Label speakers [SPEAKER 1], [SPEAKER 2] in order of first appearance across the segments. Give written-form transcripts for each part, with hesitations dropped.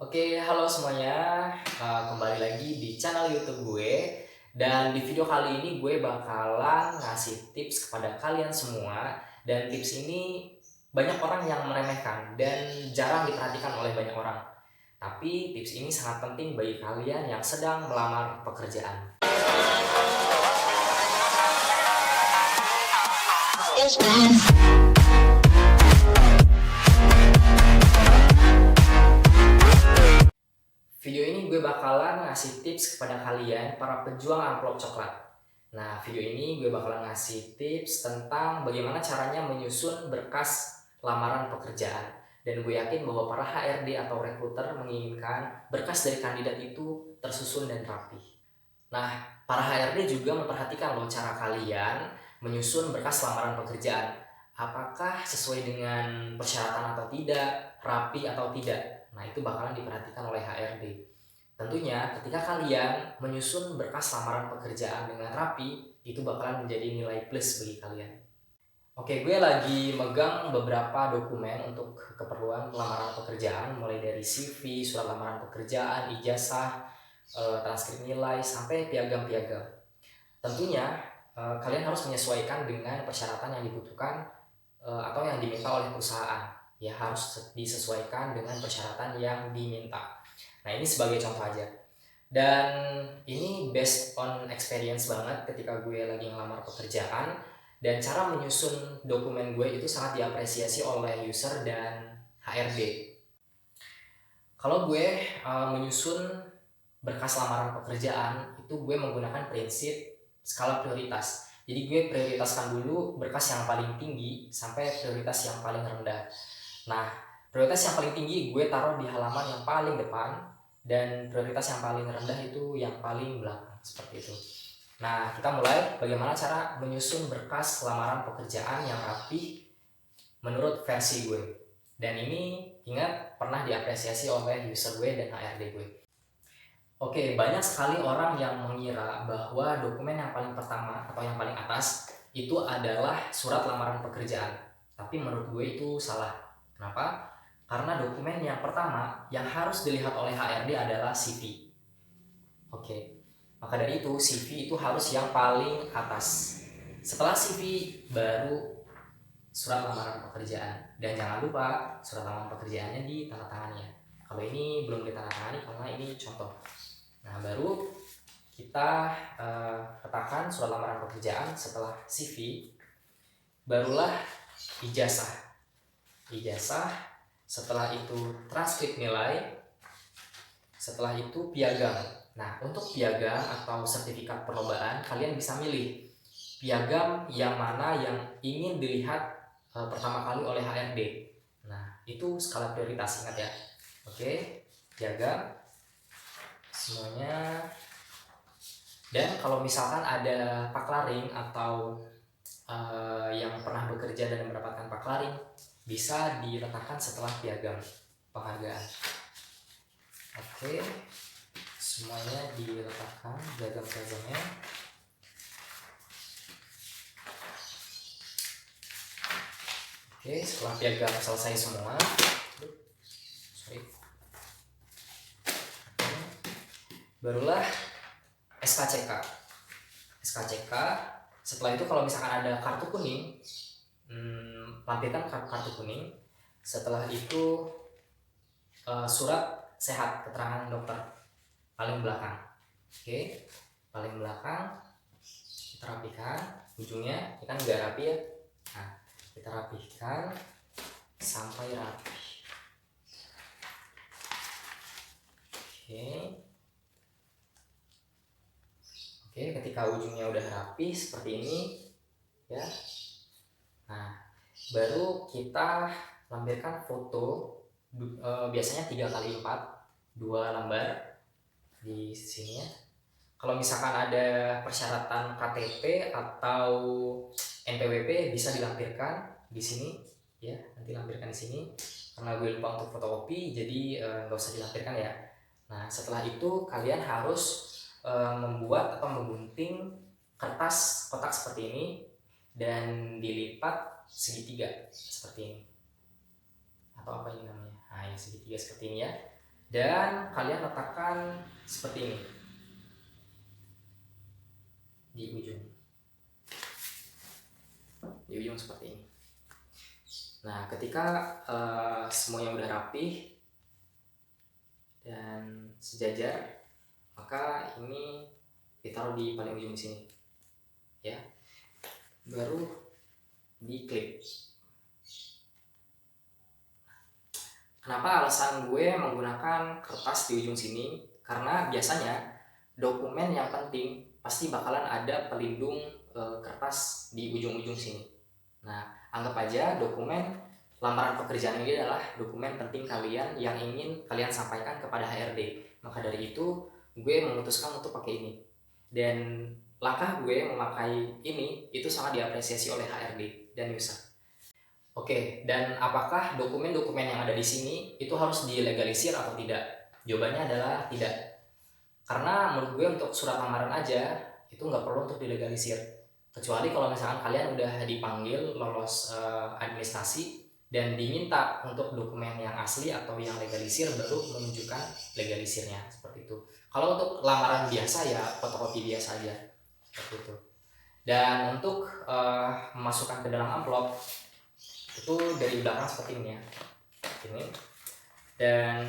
[SPEAKER 1] Oke, halo semuanya. Kembali lagi di channel YouTube gue. Dan di video kali ini gue bakalan ngasih tips kepada kalian semua. Dan tips ini banyak orang yang meremehkan dan jarang diperhatikan oleh banyak orang. Tapi tips ini sangat penting bagi kalian yang sedang melamar pekerjaan. Video ini gue bakalan ngasih tips kepada kalian para pejuang amplop coklat. Nah, video ini gue bakalan ngasih tips tentang bagaimana caranya menyusun berkas lamaran pekerjaan. Dan gue yakin bahwa para HRD atau rekruter menginginkan berkas dari kandidat itu tersusun dan rapi. Nah, para HRD juga memperhatikan loh cara kalian menyusun berkas lamaran pekerjaan. Apakah sesuai dengan persyaratan atau tidak, rapi atau tidak. Nah, itu bakalan diperhatikan oleh HRD. Tentunya ketika kalian menyusun berkas lamaran pekerjaan dengan rapi, itu bakalan menjadi nilai plus bagi kalian. Oke, gue lagi megang beberapa dokumen untuk keperluan lamaran pekerjaan, mulai dari CV, surat lamaran pekerjaan, ijazah, transkrip nilai, sampai piagam-piagam. Tentunya kalian harus menyesuaikan dengan persyaratan yang dibutuhkan atau yang diminta oleh perusahaan. Ya, harus disesuaikan dengan persyaratan yang diminta. Nah, ini sebagai contoh aja. Dan ini based on experience banget ketika gue lagi ngelamar pekerjaan. Dan cara menyusun dokumen gue itu sangat diapresiasi oleh user dan HRD. Kalau gue menyusun berkas lamaran pekerjaan, itu gue menggunakan prinsip skala prioritas. Jadi gue prioritaskan dulu berkas yang paling tinggi sampai prioritas yang paling rendah. Nah, prioritas yang paling tinggi gue taruh di halaman yang paling depan, dan prioritas yang paling rendah itu yang paling belakang, seperti itu. Nah, kita mulai bagaimana cara menyusun berkas lamaran pekerjaan yang rapi menurut versi gue. Dan ini ingat pernah diapresiasi oleh user gue dan HRD gue. Oke, banyak sekali orang yang mengira bahwa dokumen yang paling pertama atau yang paling atas itu adalah surat lamaran pekerjaan. Tapi menurut gue itu salah. Kenapa? Karena dokumen yang pertama yang harus dilihat oleh HRD adalah CV. Oke, maka dari itu CV itu harus yang paling atas. Setelah CV baru surat lamaran pekerjaan. Dan jangan lupa surat lamaran pekerjaannya ditandatangani ya. Kalau ini belum ditandatangani karena ini contoh. Nah, baru kita letakkan surat lamaran pekerjaan setelah CV, barulah ijazah. Ijazah, setelah itu transkrip nilai, setelah itu piagam. Nah, untuk piagam atau sertifikat perlombaan, kalian bisa milih piagam yang mana yang ingin dilihat pertama kali oleh HRD. Nah, itu skala prioritas, ingat ya. Oke, piagam semuanya. Dan kalau misalkan ada paklaring atau yang pernah bekerja dan mendapatkan paklaring, bisa diletakkan setelah piagam penghargaan. Oke, semuanya diletakkan piagam-piagamnya. Oke, setelah piagam selesai semua, barulah SKCK. SKCK. Setelah itu kalau misalkan ada kartu kuning, lampirkan kartu kuning. Setelah itu surat sehat, keterangan dokter paling belakang. Oke, paling belakang kita rapikan ujungnya, ini kan nggak rapi ya. Nah, kita rapihkan sampai rapi. Oke, ketika ujungnya udah rapi seperti ini ya. Nah, baru kita lampirkan foto, biasanya 3x4, 2 lembar di sini ya. Kalau misalkan ada persyaratan KTP atau NPWP bisa dilampirkan di sini ya, nanti lampirkan di sini. Karena gue lupa untuk fotokopi, jadi nggak usah dilampirkan ya. Nah, setelah itu kalian harus membuat atau menggunting kertas kotak seperti ini dan dilipat segitiga seperti ini, atau apa ini namanya, nah ya segitiga seperti ini ya. dan kalian letakkan seperti ini di ujung seperti ini. Nah, ketika semuanya udah rapih dan sejajar, maka ini ditaruh di paling ujung sini ya, baru diklip. Kenapa alasan gue menggunakan kertas di ujung sini? Karena biasanya dokumen yang penting pasti bakalan ada pelindung kertas di ujung-ujung sini. Nah, anggap aja dokumen lamaran pekerjaan ini adalah dokumen penting kalian yang ingin kalian sampaikan kepada HRD. Maka dari itu, gue memutuskan untuk pakai ini. Dan langkah gue memakai ini itu sangat diapresiasi oleh HRD dan user. Oke, dan apakah dokumen-dokumen yang ada di sini itu harus dilegalisir atau tidak? Jawabannya adalah tidak. Karena menurut gue untuk surat lamaran aja itu nggak perlu untuk dilegalisir. Kecuali kalau misalkan kalian udah dipanggil lolos administrasi dan diminta untuk dokumen yang asli atau yang legalisir, baru menunjukkan legalisirnya seperti itu. Kalau untuk lamaran biasa ya fotokopi biasa aja seperti itu. Dan untuk memasukkan ke dalam amplop itu dari belakang seperti ini ya, ini, dan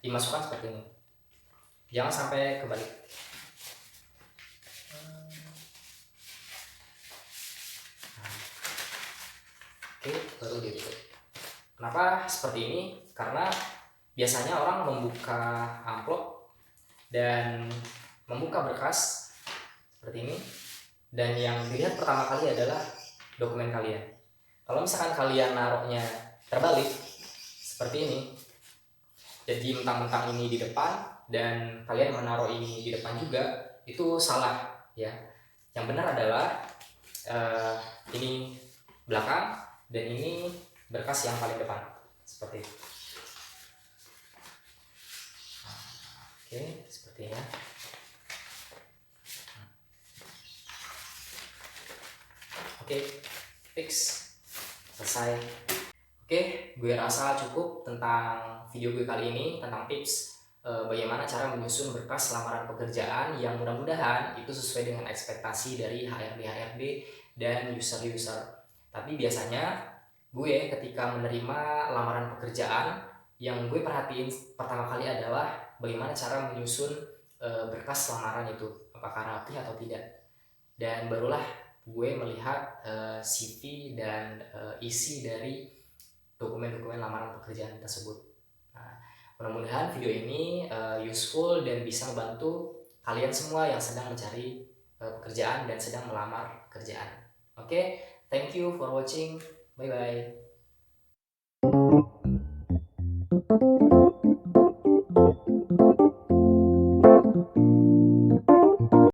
[SPEAKER 1] dimasukkan seperti ini, jangan sampai kebalik. Oke, baru ditutup. Kenapa seperti ini? Karena biasanya orang membuka amplop dan membuka berkas seperti ini, dan yang dilihat pertama kali adalah dokumen kalian. Kalau misalkan kalian naruhnya terbalik seperti ini, jadi mentang-mentang ini di depan dan kalian menaruh ini di depan juga, itu salah ya. Yang benar adalah ini belakang dan ini berkas yang paling depan seperti itu. Oke, sepertinya. Oke, fix, selesai. Oke, gue rasa cukup tentang video gue kali ini tentang tips bagaimana cara menyusun berkas lamaran pekerjaan yang mudah-mudahan itu sesuai dengan ekspektasi dari HRD dan user-user. Tapi biasanya gue ketika menerima lamaran pekerjaan, yang gue perhatiin pertama kali adalah bagaimana cara menyusun berkas lamaran itu, apakah rapi atau tidak. Dan barulah gue melihat CV dan isi dari dokumen-dokumen lamaran pekerjaan tersebut. Nah, mudah-mudahan video ini useful dan bisa membantu kalian semua yang sedang mencari pekerjaan dan sedang melamar pekerjaan. Oke, thank you for watching. Bye bye.